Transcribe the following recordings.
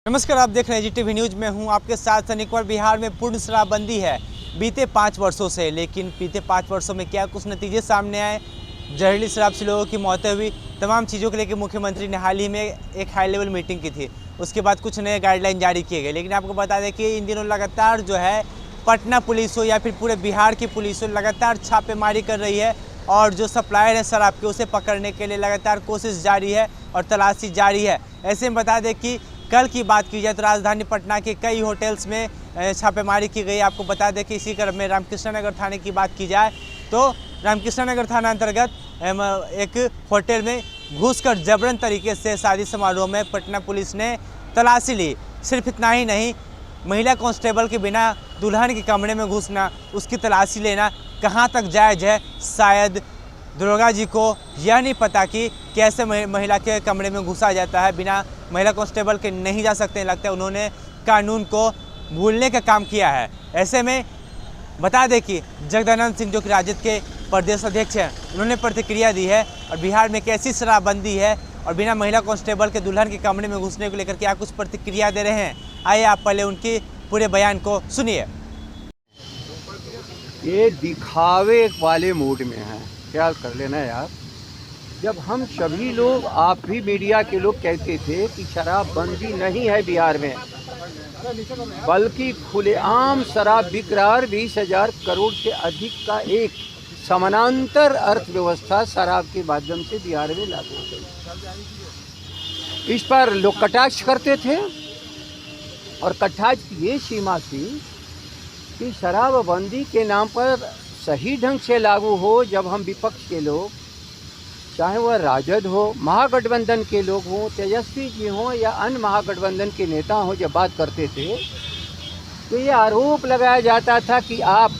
नमस्कार, आप देख रहे हैं जीटीवी न्यूज में हूं आपके साथ सनिकवार। बिहार में पूर्ण शराबबंदी है बीते 5 वर्षों से, लेकिन बीते 5 वर्षों में क्या कुछ नतीजे सामने आए। जहरीली शराब से लोगों की मौतें हुई। तमाम चीज़ों को लेकर मुख्यमंत्री ने हाल ही में एक हाई लेवल मीटिंग की थी। उसके बाद कुछ नए गाइडलाइन जारी किए गए। लेकिन आपको बता दें कि इन दिनों लगातार जो है पटना पुलिस हो या फिर पूरे बिहार की पुलिस हो, लगातार छापेमारी कर रही है और जो सप्लायर है शराब के उसे पकड़ने के लिए लगातार कोशिश जारी है और तलाशी जारी है। ऐसे में बता दें कि कल की बात की जाए तो राजधानी पटना के कई होटल्स में छापेमारी की गई। आपको बता दें कि इसी क्रम में रामकृष्ण नगर थाने की बात की जाए तो रामकृष्ण नगर थाना अंतर्गत एक होटल में घुसकर जबरन तरीके से शादी समारोह में पटना पुलिस ने तलाशी ली। सिर्फ इतना ही नहीं, महिला कांस्टेबल के बिना दुल्हन के कमरे में घुसना, उसकी तलाशी लेना कहाँ तक जायज़ है। शायद दरोगा जी को यह नहीं पता कि कैसे महिला के कमरे में घुसा जाता है। बिना महिला कांस्टेबल के नहीं जा सकते। लगता है उन्होंने कानून को भूलने का काम किया है। ऐसे में बता दें कि जगदानंद सिंह जो कि राजद के प्रदेश अध्यक्ष हैं, उन्होंने प्रतिक्रिया दी है और बिहार में कैसी शराबबंदी है और बिना महिला कांस्टेबल के दुल्हन के कमरे में घुसने को लेकर क्या कुछ प्रतिक्रिया दे रहे हैं। आइए आप पहले उनके पूरे बयान को सुनिए। ये दिखावे वाले मूड में हैं, ख्याल कर लेना यार। जब हम सभी लोग, आप भी मीडिया के लोग कहते थे कि शराबबंदी नहीं है बिहार में, बल्कि खुलेआम शराब बिक रहा है, 20,000 करोड़ से अधिक का एक समानांतर अर्थव्यवस्था शराब के माध्यम से बिहार में लागू हो गई। इस पर लोग कटाक्ष करते थे और कटाक्ष की ये सीमा थी कि शराबबंदी के नाम पर सही ढंग से लागू हो। जब हम विपक्ष के लोग, चाहे वह राजद हो, महागठबंधन के लोग हों, तेजस्वी जी हों या अन्य महागठबंधन के नेता हों, जब बात करते थे तो ये आरोप लगाया जाता था कि आप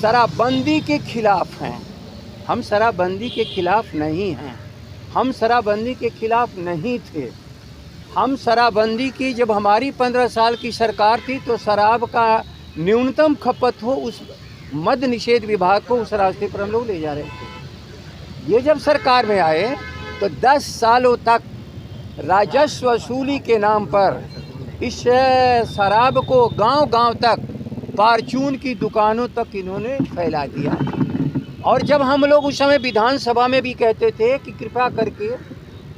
शराबबंदी के खिलाफ हैं। हम शराबबंदी के खिलाफ नहीं हैं, हम शराबबंदी के खिलाफ नहीं थे। हम शराबबंदी की, जब हमारी 15 साल की सरकार थी तो शराब का न्यूनतम खपत हो, उस मद्य निषेध विभाग को उस रास्ते पर हम लोग ले जा रहे थे। ये जब सरकार में आए तो 10 सालों तक राजस्व वसूली के नाम पर इस शराब को गांव-गांव तक, फार्चून की दुकानों तक इन्होंने फैला दिया। और जब हम लोग उस समय विधानसभा में भी कहते थे कि कृपया करके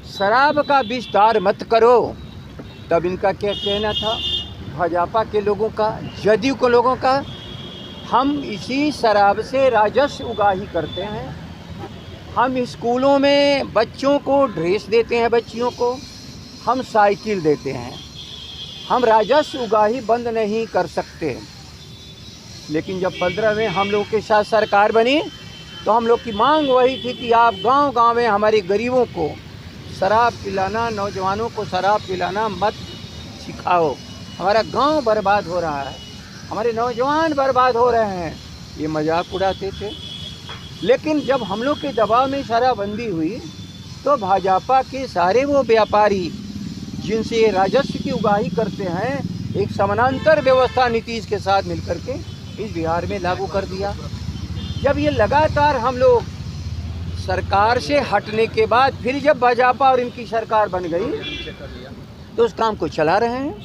शराब का विस्तार मत करो, तब इनका क्या कहना था, भाजपा के लोगों का, जदयू के लोगों का, हम इसी शराब से राजस्व उगाही करते हैं। हम स्कूलों में बच्चों को ड्रेस देते हैं, बच्चियों को हम साइकिल देते हैं। हम राजस्व उगाही बंद नहीं कर सकते। लेकिन जब 15 में हम लोग के साथ सरकार बनी तो हम लोग की मांग वही थी कि आप गांव-गांव में हमारे गरीबों को शराब पिलाना, नौजवानों को शराब पिलाना मत सिखाओ। हमारा गांव बर्बाद हो रहा है, हमारे नौजवान बर्बाद हो रहे हैं। ये मजाक उड़ाते थे। लेकिन जब हम लोग के दबाव में शराबबंदी हुई तो भाजपा के सारे वो व्यापारी जिनसे ये राजस्व की उगाही करते हैं, एक समानांतर व्यवस्था नीतीश के साथ मिलकर के इस बिहार में लागू कर दिया। जब ये लगातार हम लोग सरकार से हटने के बाद फिर जब भाजपा और इनकी सरकार बन गई तो उस काम को चला रहे हैं।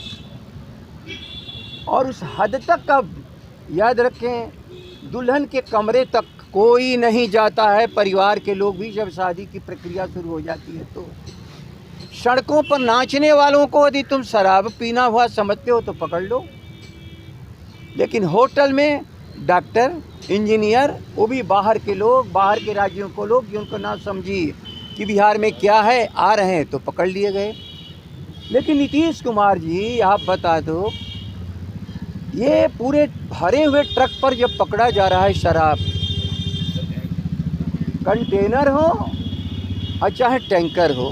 और उस हद तक, अब याद रखें, दुल्हन के कमरे तक कोई नहीं जाता है। परिवार के लोग भी जब शादी की प्रक्रिया शुरू हो जाती है तो सड़कों पर नाचने वालों को यदि तुम शराब पीना हुआ समझते हो तो पकड़ लो। लेकिन होटल में डॉक्टर, इंजीनियर, वो भी बाहर के लोग, बाहर के राज्यों को लोग, जिनको ना समझी कि बिहार में क्या है, आ रहे हैं तो पकड़ लिए गए। लेकिन नीतीश कुमार जी, आप बता दो, ये पूरे भरे हुए ट्रक पर जब पकड़ा जा रहा है शराब, कंटेनर हो और चाहे टैंकर हो,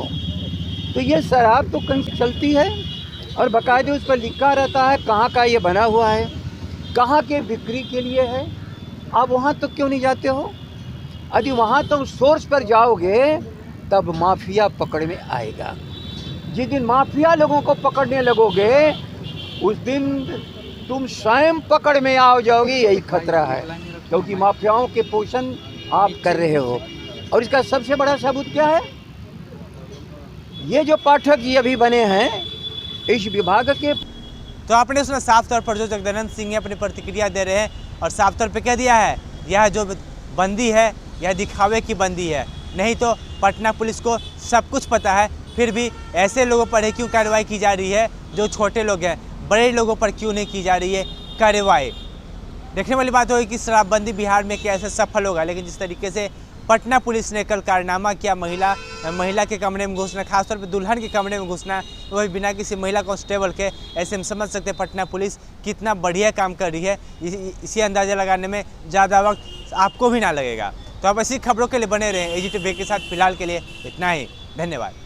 तो ये शराब तो कहीं चलती है और बाकायदे उस पर लिखा रहता है कहाँ का ये बना हुआ है, कहाँ के बिक्री के लिए है। आप वहाँ तो क्यों नहीं जाते हो? यदि वहाँ तुम सोर्स पर जाओगे तब माफिया पकड़ में आएगा। जिस दिन माफिया लोगों को पकड़ने लगोगे उस दिन तुम स्वयं पकड़ में आ जाओगे। यही खतरा है, क्योंकि माफियाओं के पोषण आप कर रहे हो। और इसका सबसे बड़ा सबूत क्या है? ये जो पाठक जी अभी बने हैं, इस विभाग के। तो आपने सुना साफ तौर पर जो जगदानंद सिंह अपनी प्रतिक्रिया दे रहे हैं और साफ तौर पर कह दिया है यह जो बंदी है यह दिखावे की बंदी है, नहीं तो पटना पुलिस को सब कुछ पता है, फिर भी ऐसे लोगों पर ही क्यों कार्रवाई की जा रही है जो छोटे लोग हैं, बड़े लोगों पर क्यों नहीं की जा रही है कार्रवाई। देखने वाली बात होगी कि शराबबंदी बिहार में कैसे सफल होगा, लेकिन जिस तरीके से पटना पुलिस ने कल कारनामा किया, महिला के कमरे में घुसना, खासतौर पर दुल्हन के कमरे में घुसना, वो भी बिना किसी महिला कांस्टेबल के, ऐसे हम समझ सकते हैं पटना पुलिस कितना बढ़िया काम कर रही है। इसी अंदाज़ा लगाने में ज़्यादा वक्त आपको भी ना लगेगा। तो आप ऐसी खबरों के लिए बने रहें AGTV के साथ। फिलहाल के लिए इतना ही, धन्यवाद।